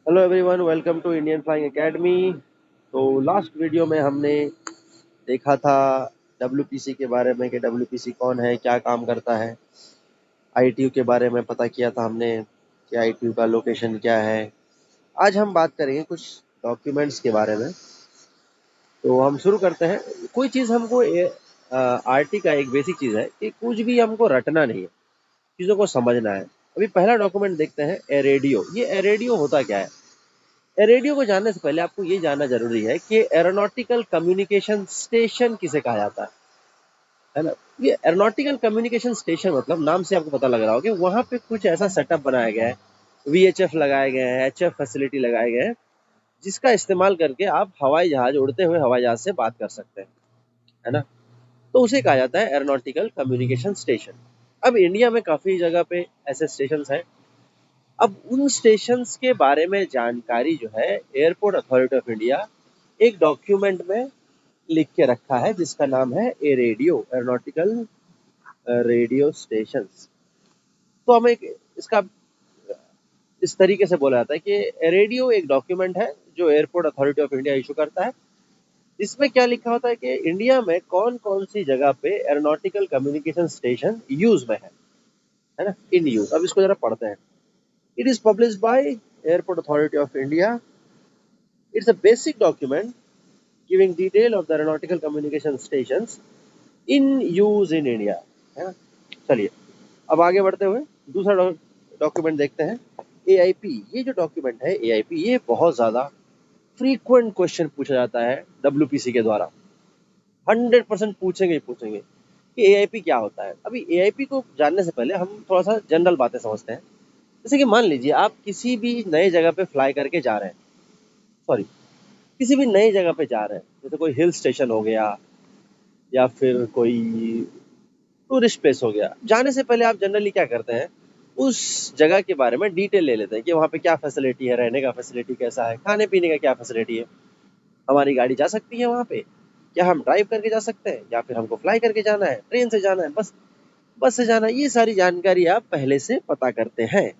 Hello everyone, welcome to Indian flying academy. तो last video में हमने देखा था डब्ल्यूपीसी के बारे में कि डब्ल्यूपीसी कौन है, क्या काम करता है। आईटीयू के बारे में पता किया था हमने कि आईटीयू का लोकेशन क्या है। आज हम बात करेंगे कुछ डॉक्यूमेंट्स के बारे में। तो हम शुरू करते हैं। कोई चीज़ हमको आरटी का एक बेसिक चीज़ है कि कुछ भी हमको रटना नहीं है, चीज़ों को समझना है। अभी पहला डॉक्यूमेंट देखते हैं, ए रेडियो। ये ए रेडियो होता क्या है? रेडियो को जानने से पहले आपको ये जानना जरूरी है कि एरोनॉटिकल कम्युनिकेशन स्टेशन किसे कहा जाता है ना। ये एरोनॉटिकल कम्युनिकेशन स्टेशन मतलब नाम से आपको पता लग रहा हो कि वहां पे कुछ ऐसा सेटअप बनाया गया है, वीएचएफ लगाए गए हैं, एचएफ फैसिलिटी लगाए गए हैं, जिसका इस्तेमाल करके आप हवाई जहाज, उड़ते हुए हवाई जहाज से बात कर सकते हैं, है ना। तो उसे कहा जाता है एरोनॉटिकल कम्युनिकेशन स्टेशन। अब इंडिया में काफी जगह पे ऐसे स्टेशन हैं। अब उन स्टेशंस के बारे में जानकारी जो है, एयरपोर्ट अथॉरिटी ऑफ इंडिया एक डॉक्यूमेंट में लिख के रखा है, जिसका नाम है ए रेडियो, एरोनॉटिकल रेडियो स्टेशंस। तो हमें इसका इस तरीके से बोला जाता है कि रेडियो एक डॉक्यूमेंट है जो airport authority of India issue करता है। इसमें क्या लिखा होता है कि इंडिया में कौन कौन सी जगह पे एरोनॉटिकल कम्युनिकेशन स्टेशन यूज में है ना, इन यूज। अब इसको जरा पढ़ते हैं। It is publish by airport authority of India. It's a basic document giving detail of the aeronautical communication stations in use in India, है ना। चलिए अब आगे बढ़ते हुए दूसरा डॉक्यूमेंट देखते हैं, एआईपी। ये जो डॉक्यूमेंट है एआईपी, ये बहुत ज्यादा फ्रीक्वेंट क्वेश्चन पूछा जाता है डब्ल्यूपीसी के द्वारा। 100% पूछेंगे ही पूछेंगे कि एआईपी क्या होता है। अभी एआईपी को जानने से पहले हम थोड़ा सा जनरल बातें समझते हैं। जैसे कि मान लीजिए आप किसी भी नए जगह पे फ्लाई करके जा रहे हैं, सॉरी, किसी भी नई जगह पे जा रहे हैं, जैसे कोई हिल स्टेशन हो गया या फिर कोई टूरिस्ट प्लेस हो गया। जाने से पहले आप जनरली क्या करते हैं, उस जगह के बारे में डिटेल ले लेते हैं कि वहाँ पे क्या फैसिलिटी है, रहने का फैसिलिटी कैसा है, खाने पीने का क्या फैसिलिटी है, हमारी गाड़ी जा सकती है वहाँ पे, क्या हम ड्राइव करके जा सकते हैं या फिर हमको फ्लाई करके जाना है, ट्रेन से जाना है, बस से जाना है। ये सारी जानकारी आप पहले से पता करते हैं।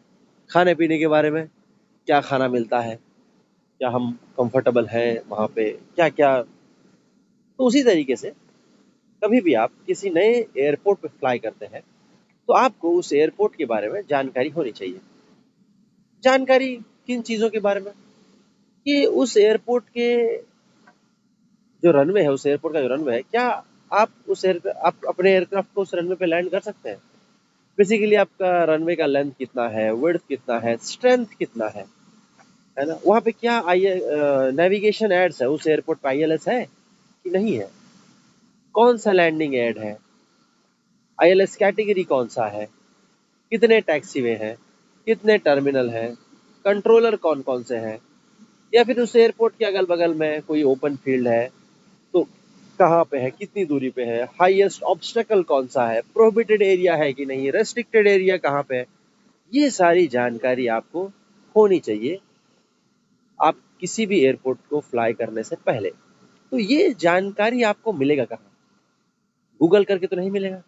खाने पीने के बारे में, क्या खाना मिलता है, क्या हम कंफर्टेबल हैं वहाँ पे, क्या क्या। तो उसी तरीके से कभी भी आप किसी नए एयरपोर्ट पे फ्लाई करते हैं तो आपको उस एयरपोर्ट के बारे में जानकारी होनी चाहिए। जानकारी किन चीज़ों के बारे में, कि उस एयरपोर्ट के जो रनवे है, उस एयरपोर्ट का जो रनवे है, क्या आप अपने एयरक्राफ्ट को उस रनवे पे लैंड कर सकते हैं। बेसिकली आपका रनवे का लेंथ कितना है, विड्थ कितना है, स्ट्रेंथ कितना है ना। वहाँ पे क्या आई नेविगेशन एड्स है, उस एयरपोर्ट पे आईएलएस है कि नहीं है, कौन सा लैंडिंग एड है, आईएलएस कैटेगरी कौन सा है, कितने टैक्सीवे हैं, कितने टर्मिनल हैं, कंट्रोलर कौन कौन से हैं, या फिर उस एयरपोर्ट के अगल बगल में कोई ओपन फील्ड है तो कहाँ पे है, कितनी दूरी पे है, हाईएस्ट ऑब्स्टेकल कौन सा है, प्रोहिबिटेड एरिया है कि नहीं, रेस्ट्रिक्टेड एरिया कहाँ पे है। ये सारी जानकारी आपको होनी चाहिए आप किसी भी एयरपोर्ट को फ्लाई करने से पहले। तो ये जानकारी आपको मिलेगा कहाँ, गूगल करके तो नहीं मिलेगा।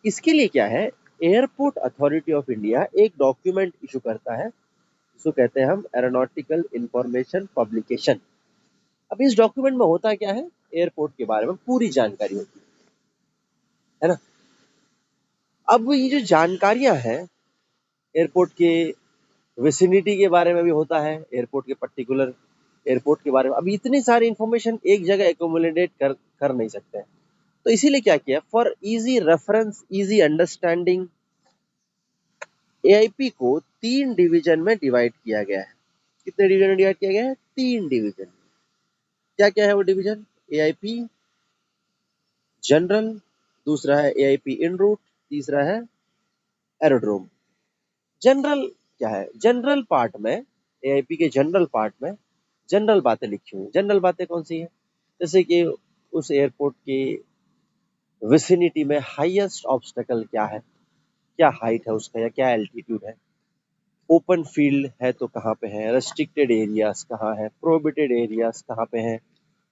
इसके लिए क्या है, एयरपोर्ट अथॉरिटी ऑफ इंडिया एक डॉक्यूमेंट इशू करता है, जिसको कहते हैं हम एरोनॉटिकल इंफॉर्मेशन पब्लिकेशन। अब इस डॉक्यूमेंट में होता क्या है, एयरपोर्ट के बारे में पूरी जानकारी होती है ना। अब ये जो जानकारियां हैं, एयरपोर्ट के विसिनिटी के बारे में भी होता है, एयरपोर्ट के पर्टिकुलर एयरपोर्ट के बारे में। अब इतनी सारी इंफॉर्मेशन एक जगह एकोमोडेट कर नहीं सकते हैं। तो इसीलिए क्या किया, for easy reference, easy understanding, AIP को 3 डिवीजन में डिवाइड किया गया है। कितने डिवीजन में डिवाइड किया गया है, 3 डिवीजन। क्या क्या है वो डिवीजन, एआईपी जनरल, दूसरा है एआईपी इन रूट, तीसरा है एरोड्रोम। जनरल क्या है, जनरल पार्ट में, एआईपी के जनरल पार्ट में जनरल बातें लिखी हुई। जनरल बातें कौन सी है, जैसे कि उस एयरपोर्ट की विसिनिटी में हाईएस्ट ऑब्स्टेकल क्या है, क्या हाइट है उसका या क्या एल्टीट्यूड है, ओपन फील्ड है तो कहाँ पे है, रेस्ट्रिक्टेड एरियाज कहाँ है, प्रोहिबिटेड एरियाज कहाँ पे है,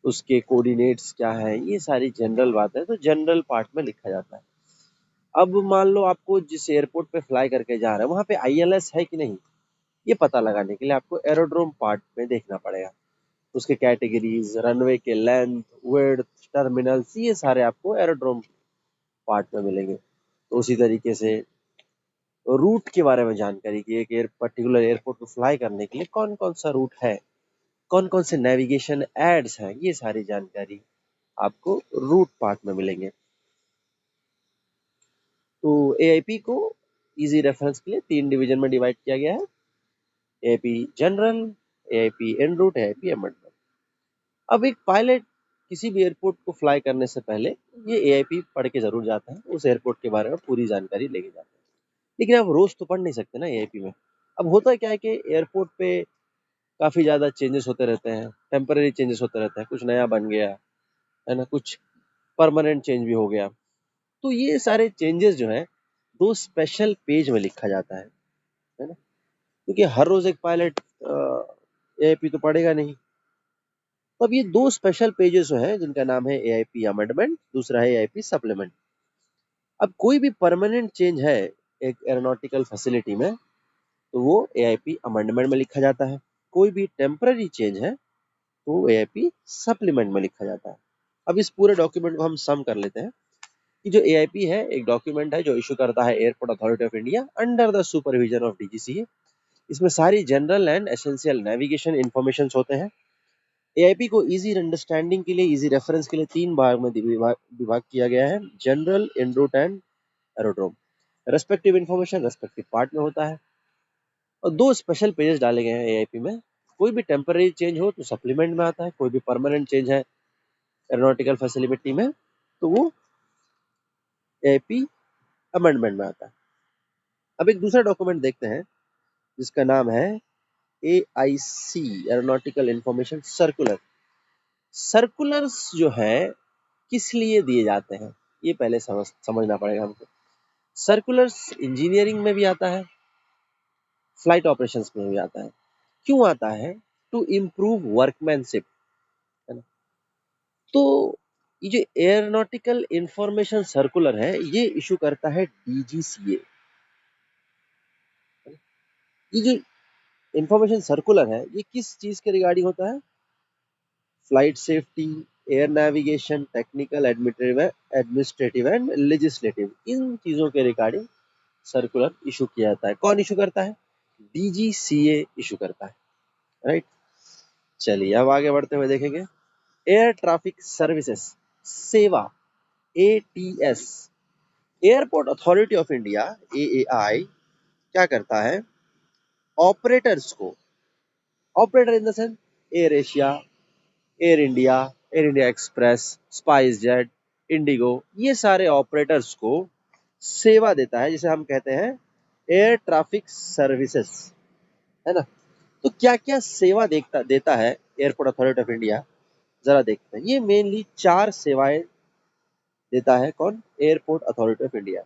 उसके कोऑर्डिनेट्स क्या है। ये सारी जनरल बात है, तो जनरल पार्ट में लिखा जाता है। अब मान लो आपको जिस एयरपोर्ट पे फ्लाई करके जा रहे हैं वहां पे आईएलएस है कि नहीं, ये पता लगाने के लिए आपको एरोड्रोम पार्ट में देखना पड़ेगा, उसके कैटेगरीज, रनवे के लेंथ, विड्थ, टर्मिनल्स, ये सारे आपको एरोड्रोम पार्ट में मिलेंगे। तो उसी तरीके से रूट के बारे में जानकारी कि एक पर्टिकुलर एयरपोर्ट को फ्लाई करने के लिए कौन कौन सा रूट है, कौन कौन से नेविगेशन एड्स हैं, ये सारी जानकारी आपको रूट पार्ट में मिलेंगे। तो एआईपी को इजी रेफरेंस के लिए 3 डिवीजन में डिवाइड किया गया है, AIP general, AIP en route, AIP amendment. अब एक पायलट किसी भी एयरपोर्ट को फ्लाई करने से पहले ये एआईपी पढ़ के जरूर जाता है, उस एयरपोर्ट के बारे में पूरी जानकारी लेके जाता है। लेकिन आप रोज तो पढ़ नहीं सकते ना एआईपी में। अब होता क्या है कि एयरपोर्ट पे काफी ज्यादा चेंजेस होते रहते हैं, टेम्पररी चेंजेस होते रहते हैं, कुछ नया बन गया है ना, कुछ परमानेंट चेंज भी हो गया। तो ये सारे चेंजेस जो है 2 स्पेशल पेज में लिखा जाता है ना, क्योंकि हर रोज एक पायलट एआईपी तो पढ़ेगा नहीं। तो अब ये 2 स्पेशल पेजेस जो है जिनका नाम है एआईपी अमेंडमेंट, दूसरा है एआईपी सप्लीमेंट। अब कोई भी परमानेंट चेंज है एक एरोनॉटिकल फैसिलिटी में तो वो एआईपी अमेंडमेंट में लिखा जाता है, कोई भी टेम्पररी चेंज है तो एआईपी सप्लीमेंट में लिखा जाता है। अब इस पूरे डॉक्यूमेंट को हम सम कर लेते हैं कि जो एआईपी है एक डॉक्यूमेंट है जो इशू करता है airport authority of India under the supervision of DGCA. इसमें सारी general and essential navigation information होते हैं। एआईपी को इजी अंडरस्टैंडिंग के लिए, इजी रेफरेंस के लिए 3 भाग में विभाग किया गया है, general, en route and aerodrome. Respective information respective part में होता है और 2 स्पेशल पेजेस डाले गए हैं एआईपी में। कोई भी टेम्पररी चेंज हो तो सप्लीमेंट में आता है, कोई भी परमानेंट चेंज है एरोनॉटिकल फैसिलिटी में तो वो एआईपी अमेंडमेंट में आता है। अब एक दूसरा डॉक्यूमेंट देखते हैं जिसका नाम है AIC, aeronautical information circular. Circulars जो है किस लिए दिए जाते हैं ये पहले समझना पड़ेगा हमको। सर्कुलर्स इंजीनियरिंग में भी आता है, फ्लाइट ऑपरेशंस में भी आता है। क्यों आता है? टू इम्प्रूव वर्कमैनशिप, है ना। तो ये जो एयरोनॉटिकल इंफॉर्मेशन सर्कुलर है ये इशू करता है डीजीसीए। ये जो इंफॉर्मेशन सर्कुलर है ये किस चीज के रिगार्डिंग होता है? Flight safety, air navigation, technical, administrative and legislative, इन चीजों के रिगार्डिंग सर्कुलर इशू किया जाता है। कौन इशू करता है? डीजीसीए इशू करता है, राइट। चलिए अब आगे बढ़ते हुए देखेंगे एयर ट्रैफिक सर्विसेज सेवा, ATS. Airport authority of India AAI क्या करता है? ऑपरेटर्स को, operator in the sense air Asia, air India express, spice jet, Indigo, ये सारे ऑपरेटर्स को सेवा देता है जिसे हम कहते हैं एयर ट्रैफिक सर्विसेज, है ना। तो क्या क्या सेवा देता है एयरपोर्ट अथॉरिटी ऑफ इंडिया, जरा देखते हैं। ये मेनली 4 सेवाएं देता है कौन? Airport authority of India.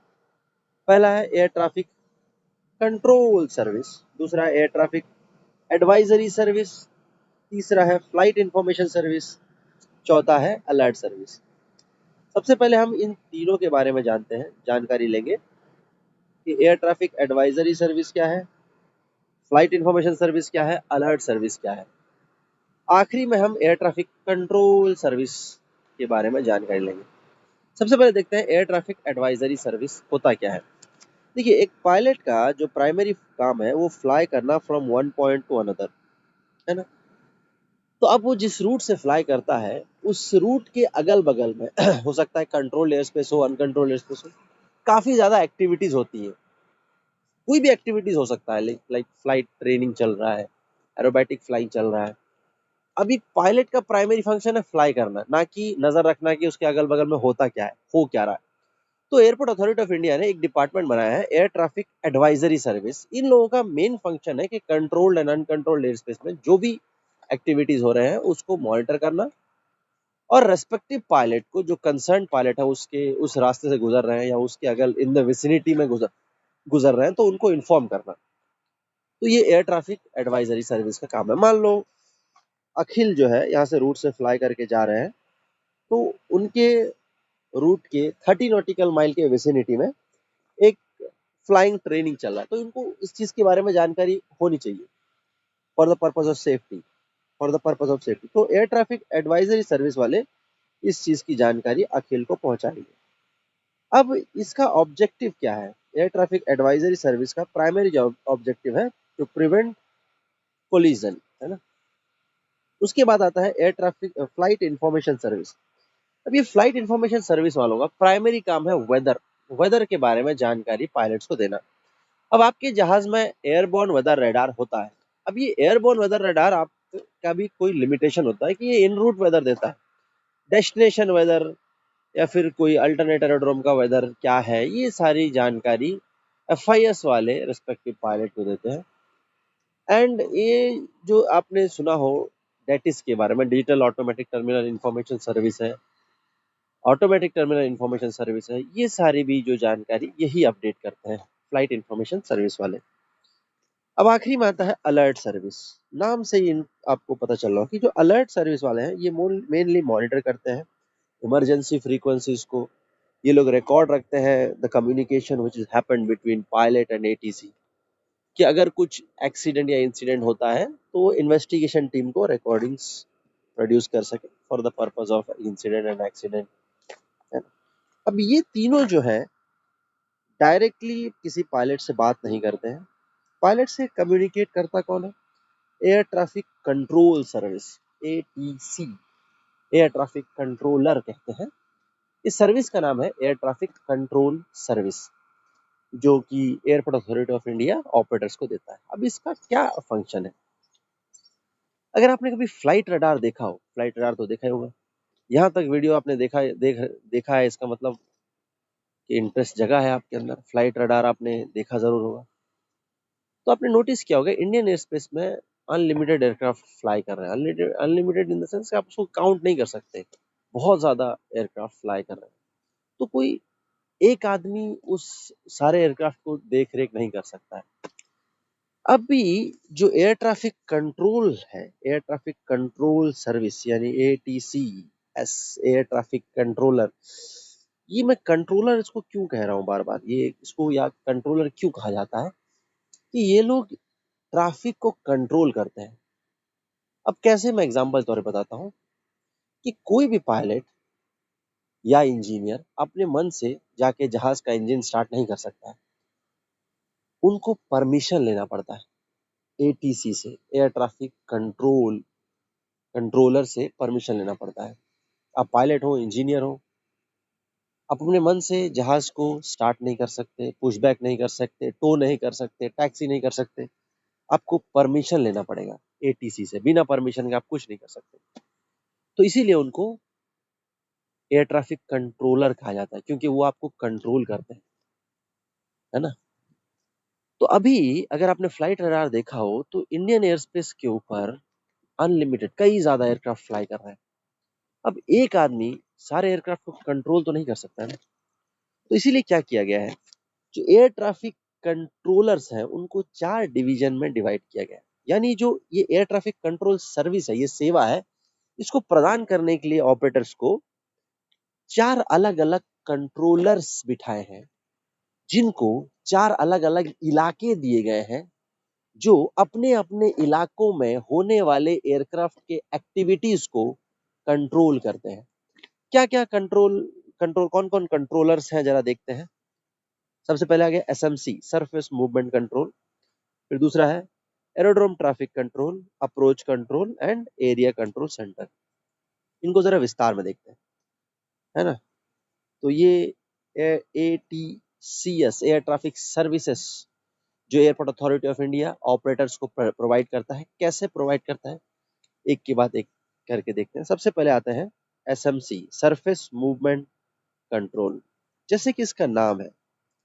पहला है एयर ट्रैफिक कंट्रोल सर्विस, दूसरा है एयर ट्रैफिक एडवाइजरी सर्विस, तीसरा है फ्लाइट इंफॉर्मेशन सर्विस, चौथा है अलर्ट सर्विस। सबसे पहले हम इन तीनों के बारे में जानकारी लेंगे कि एयर ट्रैफिक एडवाइजरी सर्विस क्या है, फ्लाइट इंफॉर्मेशन सर्विस क्या है, अलर्ट सर्विस क्या है। आखिरी में हम एयर ट्रैफिक कंट्रोल सर्विस के बारे में जानकारी लेंगे। सबसे पहले देखते हैं एयर ट्रैफिक एडवाइजरी सर्विस होता क्या है। देखिए एक पायलट का जो प्राइमरी काम है वो फ्लाई करना from one point two another, है ना। तो अब वो जिस रूट से फ्लाई करता है उस रूट के अगल बगल में हो सकता है कंट्रोल एयर स्पेस हो, अनकंट्रोल एयर स्पेस हो, काफी ज्यादा एक्टिविटीज होती है। कोई भी एक्टिविटीज हो सकता है, लाइक फ्लाइट ट्रेनिंग चल रहा है, एरोबैटिक फ्लाइंग चल रहा है। अभी पायलट का प्राइमरी फंक्शन है फ्लाई करना, ना कि नजर रखना कि उसके अगल बगल में होता क्या है, हो क्या रहा है। तो एयरपोर्ट अथॉरिटी ऑफ इंडिया ने एक डिपार्टमेंट बनाया है एयर ट्रैफिक एडवाइजरी सर्विस। इन लोगों का मेन फंक्शन है कि controlled and uncontrolled air space में जो भी एक्टिविटीज हो रहे हैं उसको मॉनिटर करना और रेस्पेक्टिव पायलट को, जो कंसर्न पायलट है उसके उस रास्ते से गुजर रहे हैं या उसके अगल इन द विसिनिटी में गुजर रहे हैं तो उनको इन्फॉर्म करना। तो ये एयर ट्रैफिक एडवाइजरी सर्विस का काम है। मान लो अखिल जो है यहाँ से रूट से फ्लाई करके जा रहे हैं तो उनके रूट के 30 नॉटिकल माइल के विसिनिटी में एक फ्लाइंग ट्रेनिंग चल रहा है, तो इनको इस चीज के बारे में जानकारी होनी चाहिए for the purpose of safety, for the purpose of safety. तो एयर ट्रैफिक एडवाइजरी सर्विस वाले इस चीज की जानकारी अखिल को पहुंचाएंगे। अब इसका ऑब्जेक्टिव क्या है? एयर ट्रैफिक एडवाइजरी सर्विस का प्राइमरी ऑब्जेक्टिव है टू प्रिवेंट कोलिजन, है ना। उसके बाद आता है air traffic flight information service. अब ये फ्लाइट इंफॉर्मेशन सर्विस वालों का प्राइमरी काम है वेदर, वेदर के बारे में जानकारी पायलट्स को देना। अब आपके जहाज में एयरबोर्न वेदर रडार होता है। अब ये एयरबोर्न वेदर रडार आपका भी कोई लिमिटेशन होता है कि ये इन रूट वेदर देता है, डेस्टिनेशन वेदर या फिर कोई अल्टरनेट एरोड्रोम का वेदर क्या है, ये सारी जानकारी एफआईएस वाले रिस्पेक्टिव पायलट को देते हैं। एंड ये जो आपने सुना हो डेटिस के बारे में, digital automatic terminal information service है, ऑटोमेटिक टर्मिनल इंफॉर्मेशन सर्विस है, ये सारी भी जो जानकारी यही अपडेट करते हैं फ्लाइट इंफॉर्मेशन सर्विस वाले। अब आखिरी में आता है अलर्ट सर्विस। नाम से ही आपको पता चल रहा हो कि जो अलर्ट सर्विस वाले हैं ये मेनली मॉनिटर करते हैं इमरजेंसी फ्रीक्वेंसीज को। ये लोग रिकॉर्ड रखते हैं the communication which is happened between pilot and ATC, कि अगर कुछ एक्सीडेंट या इंसिडेंट होता है तो इन्वेस्टिगेशन टीम को रिकॉर्डिंग्स प्रोड्यूस कर सके for the purpose of incident and accident, है ना। अब ये तीनों जो है डायरेक्टली किसी पायलट से बात नहीं करते हैं। पायलट से कम्युनिकेट करता कौन है? Air traffic control service, ATC, air traffic controller कहते हैं। इस सर्विस का नाम है एयर ट्रैफिक कंट्रोल सर्विस, जो कि airport authority of India operators को देता है। अब इसका क्या फंक्शन है? अगर आपने कभी फ्लाइट रडार देखा हो, फ्लाइट रडार तो देखा ही होगा, यहाँ तक वीडियो आपने देखा है, इसका मतलब कि इंटरेस्ट जगा है आपके अंदर, फ्लाइट रडार आपने देखा जरूर होगा। तो आपने नोटिस किया होगा इंडियन एयर स्पेस में अनलिमिटेड एयरक्राफ्ट फ्लाई कर रहे हैं। अनलिमिटेड इन द सेंस आप उसको काउंट नहीं कर सकते, बहुत ज्यादा एयरक्राफ्ट फ्लाई कर रहे हैं। तो कोई एक आदमी उस सारे एयरक्राफ्ट को देख रेख नहीं कर सकता है। अभी जो एयर ट्रैफिक कंट्रोल है, एयर ट्रैफिक कंट्रोल सर्विस यानी ATC S, air traffic controller, ये मैं कंट्रोलर इसको क्यों कह रहा हूँ बार बार, ये इसको या कंट्रोलर क्यों कहा जाता है, कि ये लोग ट्रैफिक को कंट्रोल करते हैं। अब कैसे, मैं एग्जांपल तौर पे बताता हूँ कि कोई भी पायलट या इंजीनियर अपने मन से जाके जहाज का इंजन स्टार्ट नहीं कर सकता है, उनको परमिशन लेना पड़ता है एटीसी से, एयर ट्रैफिक कंट्रोलर से परमिशन लेना पड़ता है। आप पायलट हो, इंजीनियर हो, आप अपने मन से जहाज को स्टार्ट नहीं कर सकते, पुशबैक नहीं कर सकते, टो नहीं कर सकते, टैक्सी नहीं कर सकते, आपको परमिशन लेना पड़ेगा एटीसी से। बिना परमिशन के आप कुछ नहीं कर सकते। तो इसीलिए उनको एयर ट्रैफिक कंट्रोलर कहा जाता है, क्योंकि वो आपको कंट्रोल करते हैं, है ना। तो अभी अगर आपने फ्लाइट रडार देखा हो तो इंडियन एयर स्पेस के ऊपर अनलिमिटेड कई ज्यादा एयरक्राफ्ट फ्लाई कर रहे हैं। अब एक आदमी सारे एयरक्राफ्ट को कंट्रोल तो नहीं कर सकता है ना। तो इसीलिए क्या किया गया है, जो एयर ट्रैफिक कंट्रोलर्स हैं उनको 4 डिवीजन में डिवाइड किया गया है। यानी जो ये एयर ट्रैफिक कंट्रोल सर्विस है, ये सेवा है, इसको प्रदान करने के लिए ऑपरेटर्स को 4 अलग अलग कंट्रोलर्स बिठाए हैं, जिनको 4 अलग अलग इलाके दिए गए हैं, जो अपने अपने इलाकों में होने वाले एयरक्राफ्ट के एक्टिविटीज को कंट्रोल करते हैं। क्या क्या कंट्रोल कंट्रोल कौन कौन कंट्रोलर्स हैं, जरा देखते हैं। सबसे पहले आ गया एसएमसी, सरफेस मूवमेंट कंट्रोल। फिर दूसरा है aerodrome traffic control, approach control and area control centre. इनको जरा विस्तार में देखते हैं, है ना। तो ये एटीसीएस, एयर ट्रैफिक सर्विसेज, जो airport authority of India operators को प्रोवाइड करता है। कैसे प्रोवाइड करता है, एक के बाद एक करके देखते हैं। सबसे पहले आते हैं एसएमसी, सरफेस मूवमेंट कंट्रोल। जैसे कि इसका नाम है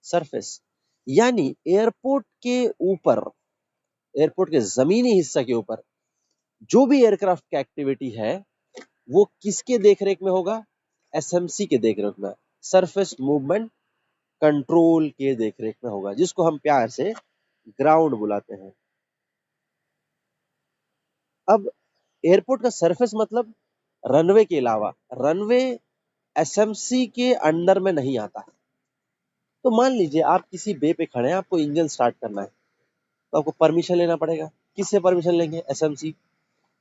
सरफेस, यानी एयरपोर्ट के ऊपर, एयरपोर्ट के जमीनी हिस्सा के ऊपर जो भी एयरक्राफ्ट की एक्टिविटी है वो किसके देखरेख में होगा? एसएमसी के देखरेख में, सरफेस मूवमेंट कंट्रोल के देखरेख में होगा, जिसको हम प्यार से ग्राउंड बुलाते हैं। अब एयरपोर्ट का सरफेस मतलब रनवे के अलावा, रनवे एसएमसी के अंडर में नहीं आता है। तो मान लीजिए आप किसी बे पे खड़े हैं, आपको इंजन स्टार्ट करना है, तो आपको परमिशन लेना पड़ेगा। किससे परमिशन लेंगे? एसएमसी।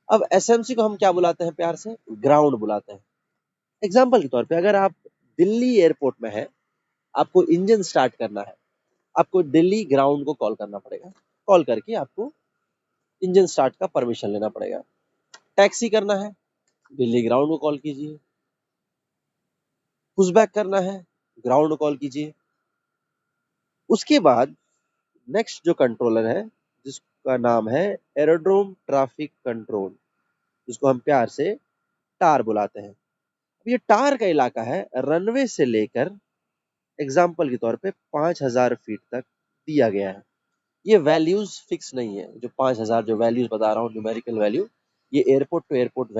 अब एसएमसी को हम क्या बुलाते हैं प्यार से? ग्राउंड बुलाते हैं। एग्जाम्पल के तौर पे अगर आप दिल्ली एयरपोर्ट में है, आपको इंजन स्टार्ट करना है, आपको दिल्ली ग्राउंड को कॉल करना पड़ेगा। कॉल करके आपको इंजन स्टार्ट का परमिशन लेना पड़ेगा। टैक्सी करना है, दिल्ली ग्राउंड को कॉल कीजिए। पुशबैक करना है, ग्राउंड को कॉल कीजिए। उसके बाद नेक्स्ट जो कंट्रोलर है, जिसका नाम है एरोड्रोम ट्रैफिक कंट्रोल, जिसको हम प्यार से टार बुलाते हैं। ये टार का इलाका है रनवे से लेकर एग्जाम्पल के तौर पे 5000 फीट तक दिया गया है। ये वैल्यूज फिक्स नहीं है। जो 5000 जो वैल्यूज बता रहा हूँ, न्यूमेरिकल वैल्यू, ये एयरपोर्ट टू एयरपोर्ट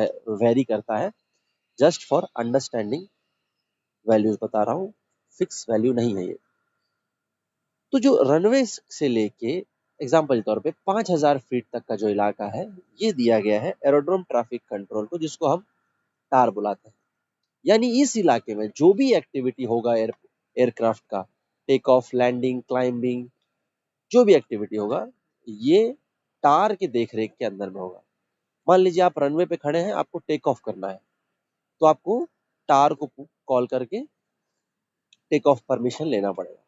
वेरी करता है। जस्ट फॉर अंडरस्टैंडिंग वैल्यूज बता रहा हूँ, फिक्स वैल्यू नहीं है ये। तो जो रनवे से लेके एग्जाम्पल के तौर पे 5000 फीट तक का जो इलाका है, ये दिया गया है एरोड्रोम ट्रैफिक कंट्रोल को, जिसको हम टार बुलाते हैं। यानी इस इलाके में जो भी एक्टिविटी होगा एयरक्राफ्ट का, टेक ऑफ, लैंडिंग, क्लाइंबिंग, जो भी एक्टिविटी होगा, ये टार की देखरेख के अंदर में होगा। मान लीजिए आप रनवे पे खड़े हैं, आपको टेक ऑफ करना है, तो आपको टार को कॉल करके टेक ऑफ परमिशन लेना पड़ेगा।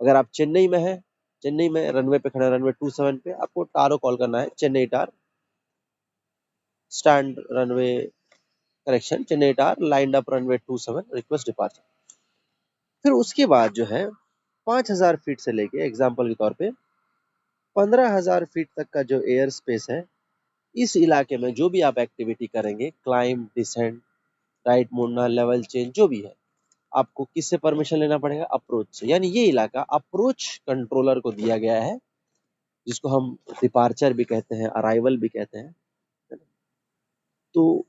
अगर आप चेन्नई में है, चेन्नई में रनवे पे खड़े हैं, रनवे 27 पे, आपको टार को कॉल करना है, Chennai tower stand runway, correction, Chennai tower lined up runway 27 request departure. फिर उसके बाद जो है 5000 फीट से लेके एग्जाम्पल के तौर पे 15000 फीट तक का जो एयर स्पेस है, इस इलाके में जो भी आप एक्टिविटी करेंगे, क्लाइंब, डिसेंड, राइट मुड़ना, लेवल चेंज, जो भी है, आपको किससे परमिशन लेना पड़ेगा? अप्रोच से। यानी ये इलाका अप्रोच कंट्रोलर को दिया गया है, जिसको हम डिपार्चर भी कहते हैं, अराइवल भी कहते हैं। तो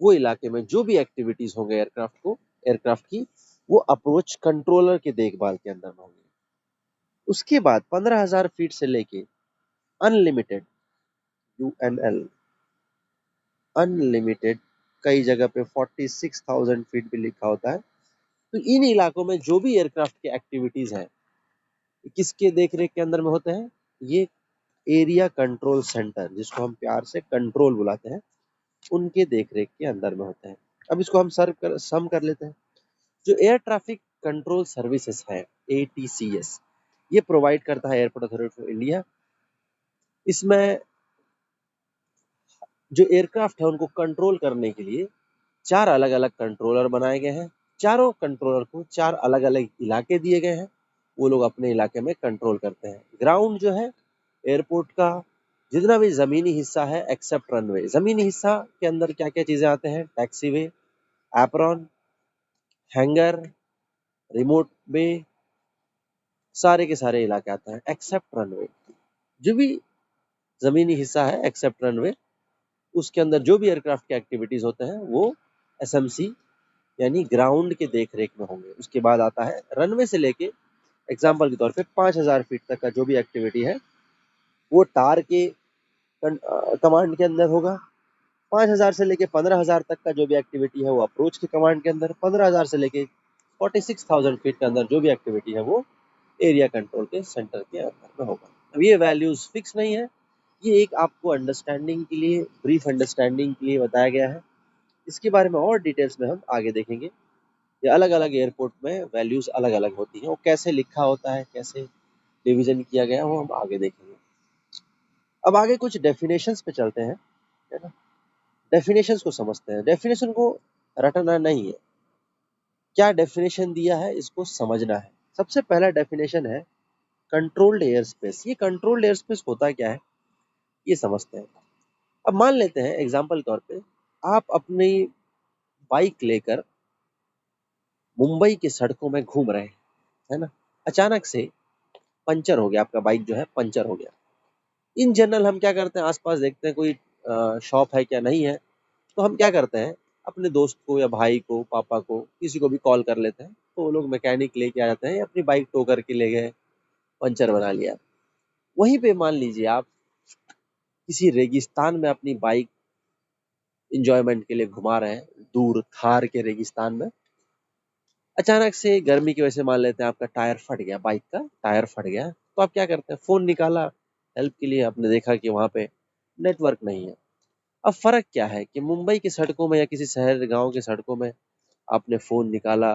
वो इलाके में जो भी एक्टिविटीज होंगे एयरक्राफ्ट की, वो अप्रोच कंट्रोलर के देखभाल के अंदर में होंगे। उसके बाद 15000 फीट से लेके अनलिमिटेड, UNL, अनलिमिटेड, कई जगह पे 46,000 फीट भी लिखा होता है। तो इन इलाकों में जो भी एयरक्राफ्ट की एक्टिविटीज हैं, किसके देखरेख के अंदर में होते हैं? ये एरिया कंट्रोल सेंटर, जिसको हम प्यार से कंट्रोल बुलाते हैं, उनके देखरेख के अंदर में होते हैं। अब इसको हम सम कर लेते हैं। जो एयर ट्रैफिक कंट्रोल सर्विसेज है, ATCS, ये प्रोवाइड करता है एयरपोर्ट अथॉरिटी ऑफ इंडिया। इसमें जो एयरक्राफ्ट है उनको कंट्रोल करने के लिए 4 अलग अलग कंट्रोलर बनाए गए हैं। चारों कंट्रोलर को 4 अलग अलग इलाके दिए गए हैं, वो लोग अपने इलाके में कंट्रोल करते हैं। ग्राउंड जो है एयरपोर्ट का जितना भी जमीनी हिस्सा है एक्सेप्ट रनवे, जमीनी हिस्सा के अंदर क्या क्या चीजें आते हैं? टैक्सीवे, एप्रॉन, हैंगर, रिमोट बे, सारे के सारे इलाके आते हैं एक्सेप्ट रनवे। जो भी जमीनी हिस्सा है एक्सेप्ट रनवे, उसके अंदर जो भी एयरक्राफ्ट के एक्टिविटीज होते हैं, वो SMC यानी ग्राउंड के देखरेख में होंगे। उसके बाद आता है रनवे से लेके एग्जाम्पल के तौर पे 5000 फीट तक का जो भी एक्टिविटी है, वो टार के कमांड के अंदर होगा। 5000 से लेके 15000 तक का जो भी एक्टिविटी है, वो अप्रोच के कमांड के अंदर। 15000 से लेके 46,000 फीट के अंदर जो भी एक्टिविटी है, वो एरिया कंट्रोल के सेंटर के अंदर में होगा। अब ये वैल्यूज फिक्स नहीं है, ये एक आपको अंडरस्टैंडिंग के लिए, ब्रीफ अंडरस्टैंडिंग के लिए बताया गया है। इसके बारे में और डिटेल्स में हम आगे देखेंगे। ये अलग अलग एयरपोर्ट में वैल्यूज अलग अलग होती हैं, वो कैसे लिखा होता है, कैसे डिवीजन किया गया है, वो हम आगे देखेंगे। अब आगे कुछ डेफिनेशंस पे चलते हैं, है ना। डेफिनेशंस को समझते हैं। डेफिनेशन को रटना नहीं है, क्या डेफिनेशन दिया है इसको समझना है। सबसे पहला डेफिनेशन है कंट्रोल्ड एयर स्पेस। ये कंट्रोल्ड एयर स्पेस होता क्या है, ये समझते हैं। अब मान लेते हैं एग्जाम्पल के तौर पे, आप अपनी बाइक लेकर मुंबई की सड़कों में घूम रहे हैं, है ना। अचानक से पंचर हो गया, आपका बाइक जो है पंचर हो गया। इन जनरल हम क्या करते हैं, आसपास देखते हैं कोई शॉप है क्या, नहीं है, तो हम क्या करते हैं, अपने दोस्त को या भाई को, पापा को, किसी को भी कॉल कर लेते हैं, तो वो लोग मैकेनिक लेके आ जाते हैं, या अपनी बाइक टो करके ले गए, पंचर बना लिया। वहीं पे मान लीजिए आप किसी रेगिस्तान में अपनी बाइक इंजॉयमेंट के लिए घुमा रहे हैं, दूर थार के रेगिस्तान में। अचानक से गर्मी की वजह से मान लेते हैं आपका टायर फट गया, बाइक का टायर फट गया, तो आप क्या करते हैं, फोन निकाला हेल्प के लिए, आपने देखा कि वहां पे नेटवर्क नहीं है। अब फर्क क्या है कि मुंबई की सड़कों में या किसी शहर गांव की सड़कों में आपने फोन निकाला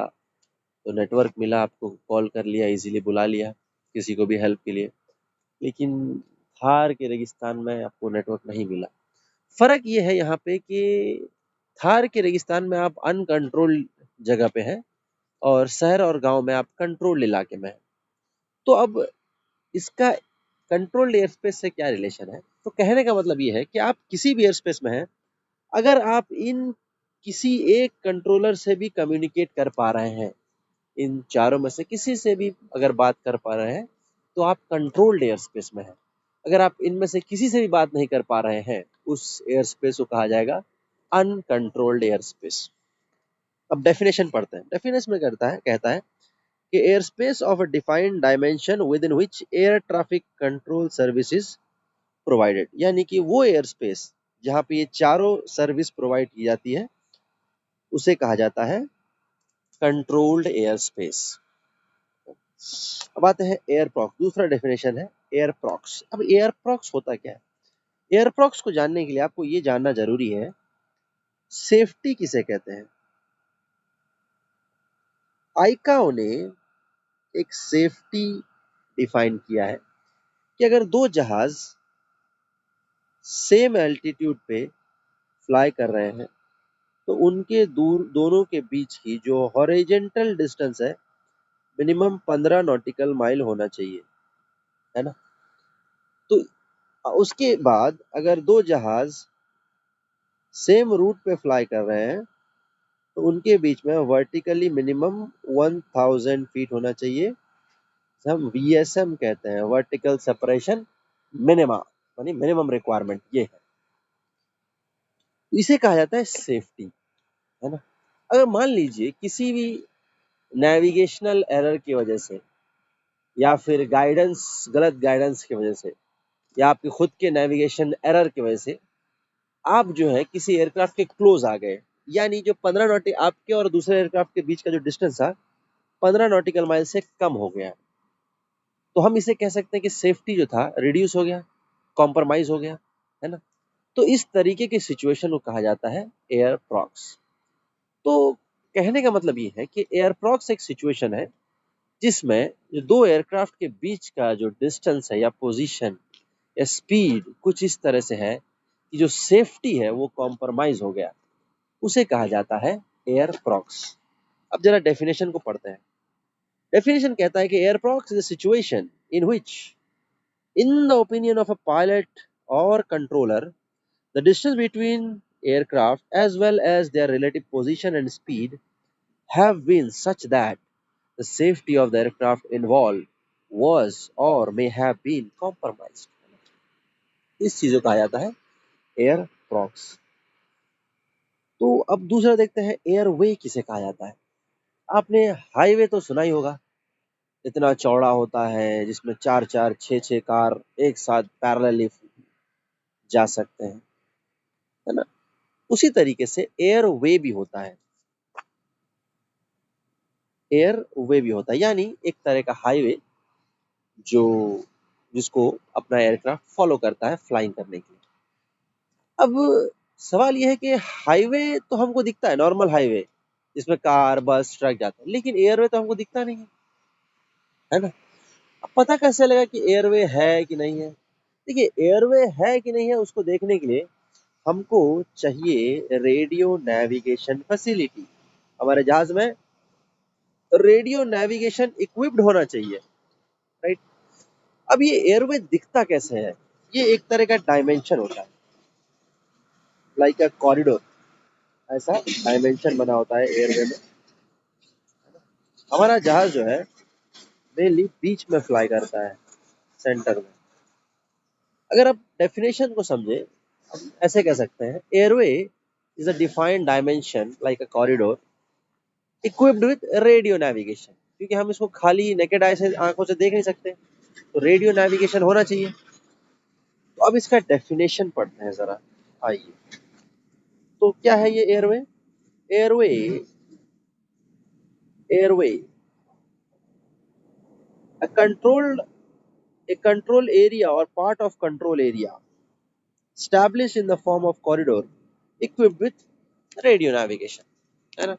तो नेटवर्क मिला, आपको कॉल कर लिया, इजीली बुला लिया किसी को भी हेल्प के लिए। लेकिन थार के रेगिस्तान में आपको नेटवर्क नहीं मिला। फर्क ये है यहाँ पे कि थार के रेगिस्तान में आप अनकंट्रोल्ड जगह पे हैं और शहर और गांव में आप कंट्रोल्ड इलाके में हैं। तो अब इसका कंट्रोल्ड एयर स्पेस से क्या रिलेशन है? तो कहने का मतलब ये है कि आप किसी भी एयर स्पेस में हैं, अगर आप इन किसी एक कंट्रोलर से भी कम्युनिकेट कर पा रहे हैं, इन चारों में से किसी से भी अगर बात कर पा रहे हैं, तो आप कंट्रोल्ड एयर स्पेस में हैं। अगर आप इनमें से किसी से भी बात नहीं कर पा रहे हैं, उस एयर स्पेस को कहा जाएगा अनकंट्रोल्ड एयर स्पेस। अब डेफिनेशन पढ़ते हैं। डेफिनेशन में कहता है कि air space of a defined dimension with in which air traffic control services provided, यानी कि वो एयर स्पेस जहाँ पे ये चारों सर्विस प्रोवाइड की जाती है, उसे कहा जाता है कंट्रोल्ड एयर स्पेस। अब आते हैं एयर प्रॉक्स। दूसरा डेफिनेशन है एयर प्रॉक्स। अब एयर प्रॉक्स होता क्या है? एयर प्रॉक्स को जानने के लिए आपको ये जानना जरूरी है, सेफ्टी किसे कहते हैं। आईकाओ ने एक सेफ्टी डिफाइन किया है कि अगर दो जहाज सेम एल्टीट्यूड पे फ्लाई कर रहे हैं, तो उनके दूर दोनों के बीच की जो हॉरिजेंटल डिस्टेंस है, मिनिमम 15 नॉटिकल माइल होना चाहिए, है ना। तो उसके बाद अगर दो जहाज सेम रूट पे फ्लाई कर रहे हैं, तो उनके बीच में वर्टिकली मिनिमम 1000 फीट होना चाहिए। हम वीएसएम कहते हैं, वर्टिकल सेपरेशन मिनिमा, यानी मिनिमम रिक्वायरमेंट ये है। इसे कहा जाता है सेफ्टी, है ना। अगर मान लीजिए किसी भी नेविगेशनल एरर की वजह से या फिर गलत गाइडेंस की वजह से या आपके खुद के नेविगेशन एरर की वजह से आप जो है किसी एयरक्राफ्ट के क्लोज आ गए, यानी जो 15 नॉटिक आपके और दूसरे एयरक्राफ्ट के बीच का जो डिस्टेंस था 15 नॉटिकल माइल से कम हो गया, तो हम इसे कह सकते हैं कि सेफ्टी जो था रिड्यूस हो गया, कॉम्प्रोमाइज हो गया, है ना। तो इस तरीके की सिचुएशन को कहा जाता है एयर प्रॉक्स। तो कहने का मतलब ये है कि एयर प्रॉक्स एक सिचुएशन है जिसमें जो दो एयरक्राफ्ट के बीच का जो डिस्टेंस है या पोजीशन या स्पीड कुछ इस तरह से है कि जो सेफ्टी है वो कॉम्प्रोमाइज हो गया, उसे कहा जाता है एयर प्रॉक्स। अब जरा डेफिनेशन को पढ़ते हैं। डेफिनेशन कहता है कि airprox is a situation in which in the opinion of a pilot or controller, the distance between aircraft as well as their relative position and speed have been such that the safety of the aircraft involved was or may have been compromised. इस चीज को कहा जाता है air प्रॉक्स। तो अब दूसरा देखते हैं एयरवे किसे कहा जाता है। आपने हाईवे तो सुना ही होगा, इतना चौड़ा होता है जिसमें चार चार छह छह कार एक साथ पैरेलली जा सकते हैं, है ना। उसी तरीके से एयरवे भी होता है। एयरवे भी होता है यानी एक तरह का हाईवे जो जिसको अपना एयरक्राफ्ट फॉलो करता है फ्लाइंग करने के लिए। अब सवाल यह है कि हाईवे तो हमको दिखता है, नॉर्मल हाईवे जिसमें कार बस ट्रक जाता है, लेकिन एयरवे तो हमको दिखता नहीं है ना। अब पता कैसे लगा कि एयरवे है कि नहीं है? देखिए, एयरवे है कि नहीं है उसको देखने के लिए हमको चाहिए रेडियो नेविगेशन फैसिलिटी। हमारे जहाज में रेडियो नेविगेशन इक्विप्ड होना चाहिए, राइट। अब ये एयरवे दिखता कैसे है? ये एक तरह का डायमेंशन होता है, लाइक अ कॉरिडोर, ऐसा डायमेंशन बना होता है एयरवे में। हमारा जहाज जो है मेनली बीच में फ्लाई करता है, सेंटर में। अगर आप डेफिनेशन को समझे, हम ऐसे कह सकते हैं airway is a defined dimension like a corridor equipped with radio navigation, क्योंकि हम इसको खाली नेकेड आई से आंखों से देख नहीं सकते, तो रेडियो नेविगेशन होना चाहिए। तो अब इसका डेफिनेशन पढ़ते हैं जरा, आइए। तो क्या है ये airway? Airway airway, a control area or part of control area established in the form of corridor equipped with radio navigation, है ना।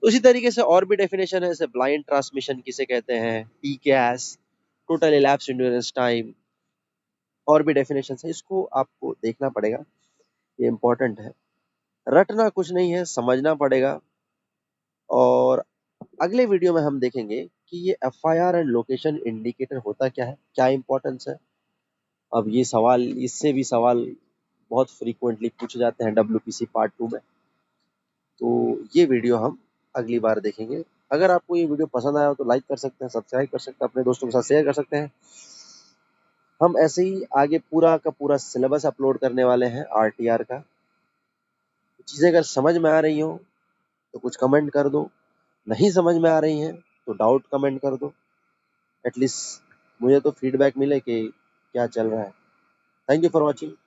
उसी तरीके से और भी डेफिनेशन है, जैसे ब्लाइंड ट्रांसमिशन किसे कहते हैं, टीकैस, टोटल इलैप्स एंड्योरेंस टाइम, और भी डेफिनेशन है, इसको आपको देखना पड़ेगा, ये इंपॉर्टेंट है, रटना कुछ नहीं है, समझना पड़ेगा। और अगले वीडियो में हम देखेंगे कि ये एफआईआर एंड लोकेशन इंडिकेटर होता क्या है, क्या इंपॉर्टेंस है। अब ये सवाल, इससे भी सवाल बहुत फ्रीक्वेंटली पूछे जाते हैं डब्ल्यूपीसी पार्ट 2 में, तो ये वीडियो हम अगली बार देखेंगे। अगर आपको ये वीडियो पसंद आया हो तो लाइक कर सकते हैं, सब्सक्राइब कर सकते हैं, अपने दोस्तों के साथ शेयर कर सकते हैं। हम ऐसे ही आगे पूरा का पूरा सिलेबस अपलोड करने वाले हैं आरटीआर का। चीज़ें अगर समझ में आ रही हो तो कुछ कमेंट कर दो, नहीं समझ में आ रही हैं तो डाउट कमेंट कर दो, एटलीस्ट मुझे तो फीडबैक मिले कि क्या चल रहा है। Thank you for watching.